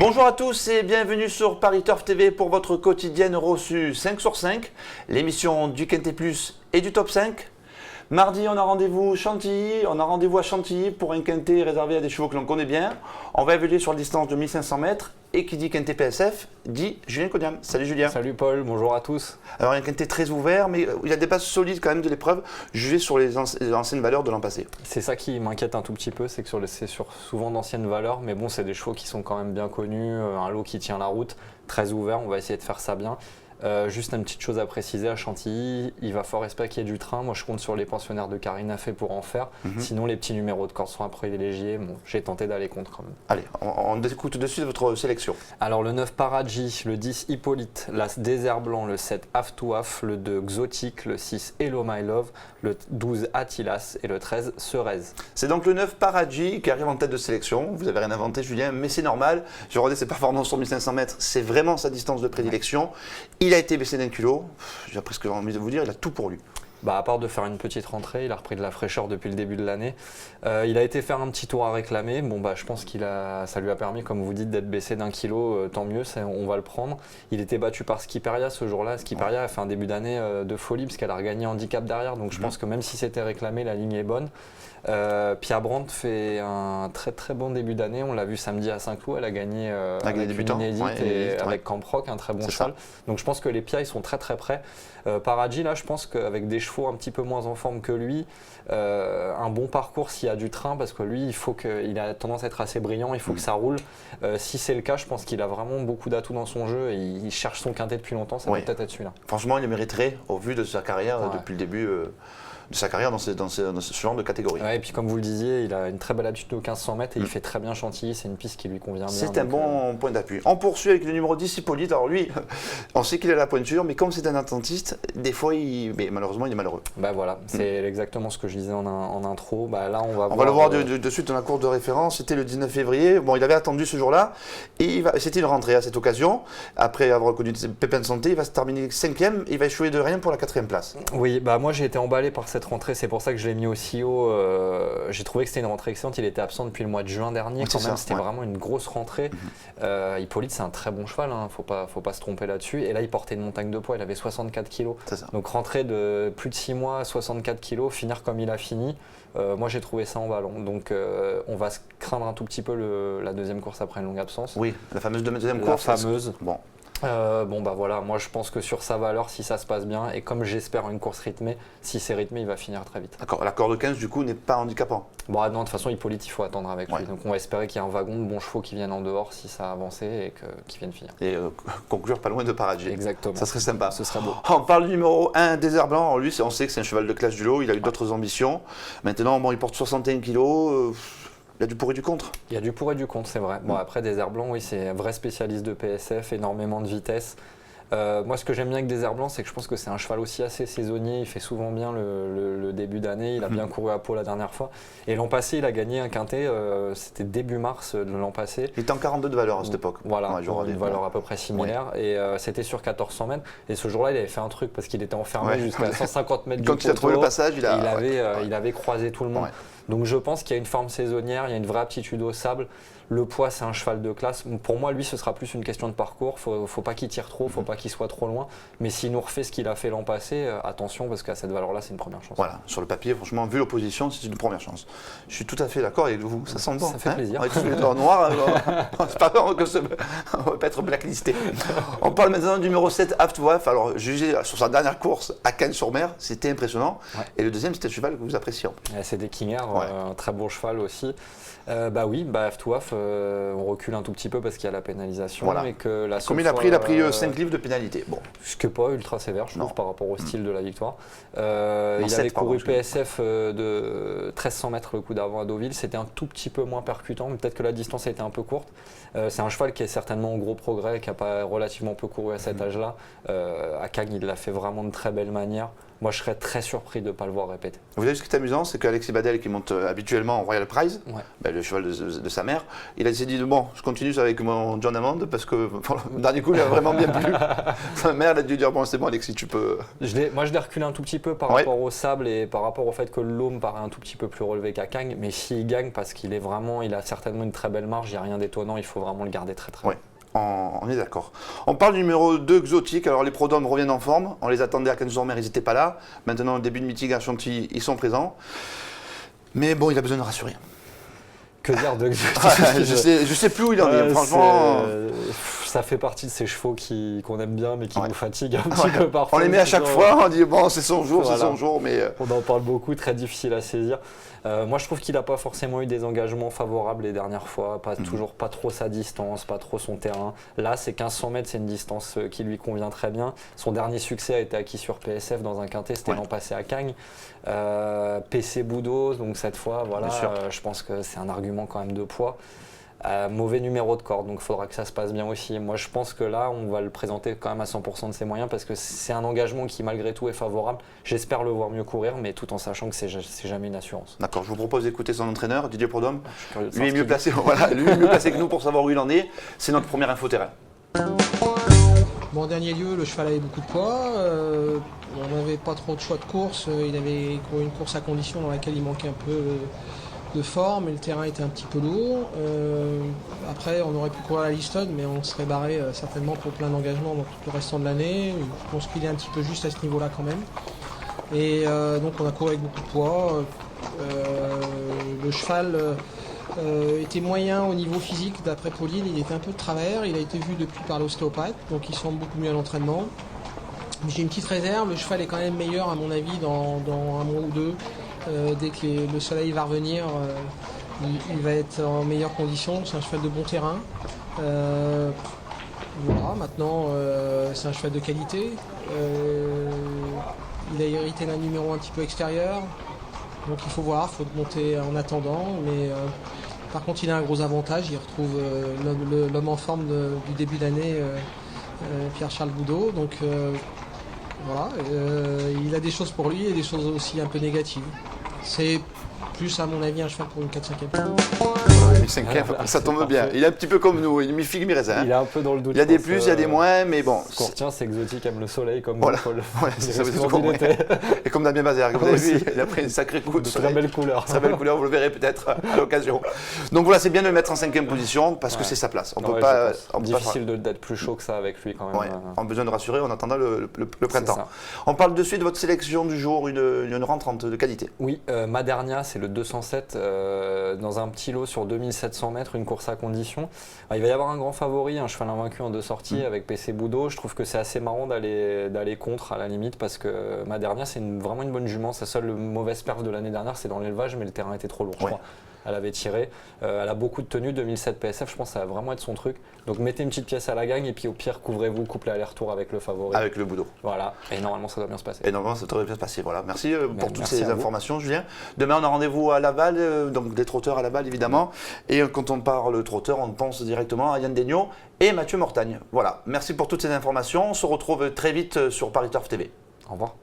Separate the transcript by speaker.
Speaker 1: Bonjour à tous et bienvenue sur Paris Turf TV pour votre quotidienne reçue 5 sur 5, l'émission du Quintet Plus et du Top 5. Mardi, on a rendez-vous à Chantilly pour un quintet réservé à des chevaux que l'on connaît bien. On va évoluer sur la distance de 1500 mètres et qui dit quintet PSF dit Julien Codiam. Salut Julien.
Speaker 2: Salut Paul, bonjour à tous.
Speaker 1: Alors il y a un quintet très ouvert, mais il y a des bases solides quand même de l'épreuve, jugées sur les anciennes valeurs de l'an passé.
Speaker 2: C'est ça qui m'inquiète un tout petit peu, c'est que c'est sur souvent d'anciennes valeurs, mais bon, c'est des chevaux qui sont quand même bien connus, un lot qui tient la route, très ouvert, on va essayer de faire ça bien. Juste une petite chose à préciser, à Chantilly, il va fort espérer qu'il y ait du train. Moi, je compte sur les pensionnaires de Karine Affé pour en faire. Sinon, les petits numéros de corde sont à privilégier. Bon, j'ai tenté d'aller contre quand même.
Speaker 1: Allez, on écoute de suite votre sélection.
Speaker 2: Alors, le 9 Paraji, le 10 Hippolyte, l'As Désert Blanc, le 7 Half to Half, le 2 Exotique, le 6 Hello My Love, le 12 Attilas et le 13 Cerez.
Speaker 1: C'est donc le 9 Paraji qui arrive en tête de sélection. Vous n'avez rien inventé, Julien, mais c'est normal. J'ai regardé ses performances sur 1500 mètres. C'est vraiment sa distance de prédilection. Il a été baissé d'un kilo. J'ai presque envie de vous dire, il a tout pour lui.
Speaker 2: À part de faire une petite rentrée, il a repris de la fraîcheur depuis le début de l'année. Il a été faire un petit tour à réclamer. Je pense ça lui a permis, comme vous dites, d'être baissé d'un kilo. Tant mieux, on va le prendre. Il était battu par Skiperia ce jour-là. Skiperia a fait un début d'année de folie parce qu'elle a regagné handicap derrière. Donc je pense que même si c'était réclamé, la ligne est bonne. Pia Brandt fait un très très bon début d'année. On l'a vu samedi à Saint-Cloud. Elle a gagné avec une inédite et avec Camproc, un très bon cheval. Donc je pense que les Pia ils sont très très prêts. Paraji, là, je pense qu'avec des chevaux un petit peu moins en forme que lui, un bon parcours s'il y a du train, parce que lui, il a tendance à être assez brillant, il faut que ça roule. Si c'est le cas, je pense qu'il a vraiment beaucoup d'atouts dans son jeu et il cherche son quintet depuis longtemps, ça va peut-être être celui-là.
Speaker 1: Franchement, il le mériterait au vu de sa carrière depuis le début. De sa carrière dans ce genre de catégorie.
Speaker 2: Et puis comme vous le disiez, il a une très belle habitude aux 1500 mètres et il fait très bien Chantilly, c'est une piste qui lui convient bien.
Speaker 1: C'est un bon point d'appui. On poursuit avec le numéro 10, Hippolyte. Alors lui, on sait qu'il a la pointure, mais comme c'est un attentiste, des fois, malheureusement, il est malheureux.
Speaker 2: Voilà, c'est exactement ce que je disais en intro. Là, on va
Speaker 1: le voir de suite dans la course de référence. C'était le 19 février. Bon, il avait attendu ce jour-là et c'était une rentrée à cette occasion. Après avoir connu pépins de santé, il va se terminer 5e et il va échouer de rien pour la 4e place.
Speaker 2: Oui, moi j'ai été emballé par cette rentrée, c'est pour ça que je l'ai mis aussi haut. J'ai trouvé que c'était une rentrée excellente. Il était absent depuis le mois de juin dernier, c'était vraiment une grosse rentrée. Hippolyte, c'est un très bon cheval, faut pas se tromper là-dessus. Et là, il portait une montagne de poids, il avait 64 kilos. Donc rentrée de plus de 6 mois, 64 kilos, finir comme il a fini. Moi, j'ai trouvé ça en ballon. Donc on va se craindre un tout petit peu la deuxième course après une longue absence.
Speaker 1: Oui, la fameuse deuxième course.
Speaker 2: La fameuse.
Speaker 1: Bon.
Speaker 2: Voilà, moi je pense que sur sa valeur, si ça se passe bien, et comme j'espère une course rythmée, si c'est rythmé, il va finir très vite.
Speaker 1: D'accord, la corde 15 du coup n'est pas handicapant.
Speaker 2: Non, de toute façon, Hippolyte, il faut attendre avec lui. Donc on va espérer qu'il y ait un wagon de bons chevaux qui viennent en dehors si ça a avancé et qu'ils viennent finir.
Speaker 1: Et conclure pas loin de Paraji.
Speaker 2: Exactement.
Speaker 1: Ça serait sympa.
Speaker 2: Ce serait beau.
Speaker 1: On parle du numéro 1, Désert Blanc. Alors lui, on sait que c'est un cheval de classe du lot, il a eu d'autres ambitions. Maintenant, il porte 61 kilos. Il y a du pour et du contre.
Speaker 2: Il y a du pour et du contre, c'est vrai. Après, Désert Blanc, oui, c'est un vrai spécialiste de PSF, énormément de vitesse. Moi, ce que j'aime bien avec Désert Blanc, c'est que je pense que c'est un cheval aussi assez saisonnier. Il fait souvent bien le début d'année. Il a bien couru à Pau la dernière fois. Et l'an passé, il a gagné un quintet. C'était début mars de l'an passé.
Speaker 1: Il était en 42 de valeur à cette époque.
Speaker 2: Voilà, une valeur à peu près similaire. Et c'était sur 1400 mètres. Et ce jour-là, il avait fait un truc parce qu'il était enfermé jusqu'à 150 mètres du poteau.
Speaker 1: Quand il a trouvé le passage, il
Speaker 2: avait croisé tout le monde. Donc je pense qu'il y a une forme saisonnière, il y a une vraie aptitude au sable. Le poids, c'est un cheval de classe. Pour moi, lui, ce sera plus une question de parcours. Faut pas qu'il tire trop, faut pas qu'il soit trop loin. Mais s'il nous refait ce qu'il a fait l'an passé, attention, parce qu'à cette valeur-là, c'est une première chance.
Speaker 1: Voilà, sur le papier, franchement, vu l'opposition, c'est une première chance. Je suis tout à fait d'accord avec vous. Ça sent bon.
Speaker 2: Ça fait plaisir.
Speaker 1: On est tous les deux en noir. C'est pas grave que on va pas être blacklisté. On parle maintenant du numéro 7, Half to Half. Alors, jugé sur sa dernière course à Cannes-sur-Mer, c'était impressionnant. Et le deuxième, c'était le cheval que vous appréciez.
Speaker 2: C'est des Kingers, un très bon cheval aussi. Half to Half, on recule un tout petit peu parce qu'il y a la pénalisation. Mais que
Speaker 1: comme il a pris 5 livres de pénalité. Bon.
Speaker 2: Ce qui n'est pas ultra sévère, je trouve, par rapport au style de la victoire. Il avait couru PSF de 1300 mètres le coup d'avant à Deauville. C'était un tout petit peu moins percutant, mais peut-être que la distance a été un peu courte. C'est un cheval qui est certainement en gros progrès, qui n'a pas relativement peu couru à cet âge-là. À Cagnes, il l'a fait vraiment de très belle manière. moi je serais très surpris de ne pas le voir répéter.
Speaker 1: Vous savez ce qui est amusant, c'est qu'Alexis Badel, qui monte habituellement en Royal Prize,
Speaker 2: Ouais.
Speaker 1: le cheval de sa mère, il s'est dit bon, je continue avec mon John Hammond parce que le dernier coup il a vraiment bien plu. Sa mère a dû dire bon c'est bon Alexis, tu peux.
Speaker 2: Moi je l'ai reculé un tout petit peu par rapport au sable et par rapport au fait que l'Aume paraît un tout petit peu plus relevé qu'à Cagnes, mais s'il gagne parce qu'il il a certainement une très belle marge, il n'y a rien d'étonnant, il faut vraiment le garder très très bien.
Speaker 1: On est d'accord. On parle du numéro 2 exotique. Alors les Prodhomme reviennent en forme. On les attendait à 15 ils n'étaient pas là. Maintenant, le début de meeting à Chantilly, ils sont présents. Mais bon, il a besoin de rassurer.
Speaker 2: Que dire de je
Speaker 1: sais plus où il en est. Franchement,
Speaker 2: ça fait partie de ces chevaux qu'on aime bien, mais qui nous fatiguent un petit peu parfois.
Speaker 1: On les met à chaque fois. On dit bon, c'est son jour, c'est son jour. Mais
Speaker 2: on en parle beaucoup, très difficile à saisir. Moi, je trouve qu'il n'a pas forcément eu des engagements favorables les dernières fois. Toujours pas trop sa distance, pas trop son terrain. Là, c'est 1500 mètres, c'est une distance qui lui convient très bien. Son dernier succès a été acquis sur PSF dans un quintet, c'était l'an passé à Cagnes. PC Boudot, donc cette fois, voilà, je pense que c'est un argument quand même de poids. Mauvais numéro de corde, donc il faudra que ça se passe bien aussi. Moi, je pense que là, on va le présenter quand même à 100% de ses moyens parce que c'est un engagement qui, malgré tout, est favorable. J'espère le voir mieux courir, mais tout en sachant que c'est jamais une assurance.
Speaker 1: D'accord, je vous propose d'écouter son entraîneur, Didier Prodhomme. Lui est mieux placé, lui est mieux placé que nous pour savoir où il en est. C'est notre premier info-terrain.
Speaker 3: Bon, en dernier lieu, le cheval avait beaucoup de poids. On n'avait pas trop de choix de course. Il avait couru une course à condition dans laquelle il manquait un peu de forme et le terrain était un petit peu lourd. Après, on aurait pu courir à la Liston, mais on serait barré certainement pour plein d'engagements dans tout le restant de l'année. Je pense qu'il est un petit peu juste à ce niveau-là quand même. Et donc, on a couru avec beaucoup de poids. Le cheval était moyen au niveau physique d'après Pauline. Il était un peu de travers. Il a été vu depuis par l'ostéopathe, donc il semble beaucoup mieux à l'entraînement. J'ai une petite réserve. Le cheval est quand même meilleur, à mon avis, dans un mois ou deux. Dès que le soleil va revenir, il va être en meilleure condition. C'est un cheval de bon terrain. Voilà, maintenant c'est un cheval de qualité. Il a hérité d'un numéro un petit peu extérieur. Donc il faut voir, il faut monter en attendant. Mais par contre il a un gros avantage. Il retrouve l'homme en forme du début d'année, Pierre-Charles Boudot. Donc voilà, il a des choses pour lui et des choses aussi un peu négatives. C'est plus à mon avis un cheval pour une 4-5e.
Speaker 1: Ça tombe bien. Il est un petit peu comme nous, il est mi-figue, mi-raisin.
Speaker 2: Il est un peu dans le doute.
Speaker 1: Il y a des plus, il y a des moins, mais bon.
Speaker 2: Ce qu'on retient, c'est Exotique aime le soleil comme
Speaker 1: voilà.
Speaker 2: Paul.
Speaker 1: Ça veut tout et comme Damien Bazère, que vous avez vu, il a pris une sacrée coup de soleil.
Speaker 2: Très belle couleur.
Speaker 1: Très belle couleur, vous le verrez peut-être à l'occasion. Donc voilà, c'est bien de le mettre en 5e position parce que c'est sa place. On peut pas.
Speaker 2: Difficile d'être plus chaud que ça avec lui quand même.
Speaker 1: On a besoin de rassurer en attendant le printemps. On parle de suite de votre sélection du jour, une rentrante de qualité.
Speaker 2: Oui, Madernia, c'est le 207 dans un petit lot sur 2700 mètres, une course à condition. Alors, il va y avoir un grand favori, un cheval invaincu en 2 sorties avec PC Boudot. Je trouve que c'est assez marrant d'aller contre à la limite parce que Madernia, c'est vraiment une bonne jument. Sa seule mauvaise perf de l'année dernière, c'est dans l'élevage, mais le terrain était trop lourd, je crois. Elle avait tiré. Elle a beaucoup de tenue, 2007 PSF, je pense que ça va vraiment être son truc. Donc mettez une petite pièce à la gagne et puis au pire, couvrez-vous, couplez aller-retour avec le favori.
Speaker 1: Avec le Boudot.
Speaker 2: Voilà, et normalement ça doit bien se passer.
Speaker 1: Et normalement ça devrait bien se passer, voilà. Merci pour toutes ces informations, Julien. Demain on a rendez-vous à Laval, donc des trotteurs à Laval évidemment. Et quand on parle trotteur, on pense directement à Yann Daigneault et Mathieu Mortagne. Voilà, merci pour toutes ces informations. On se retrouve très vite sur Paris Turf TV.
Speaker 2: Au revoir.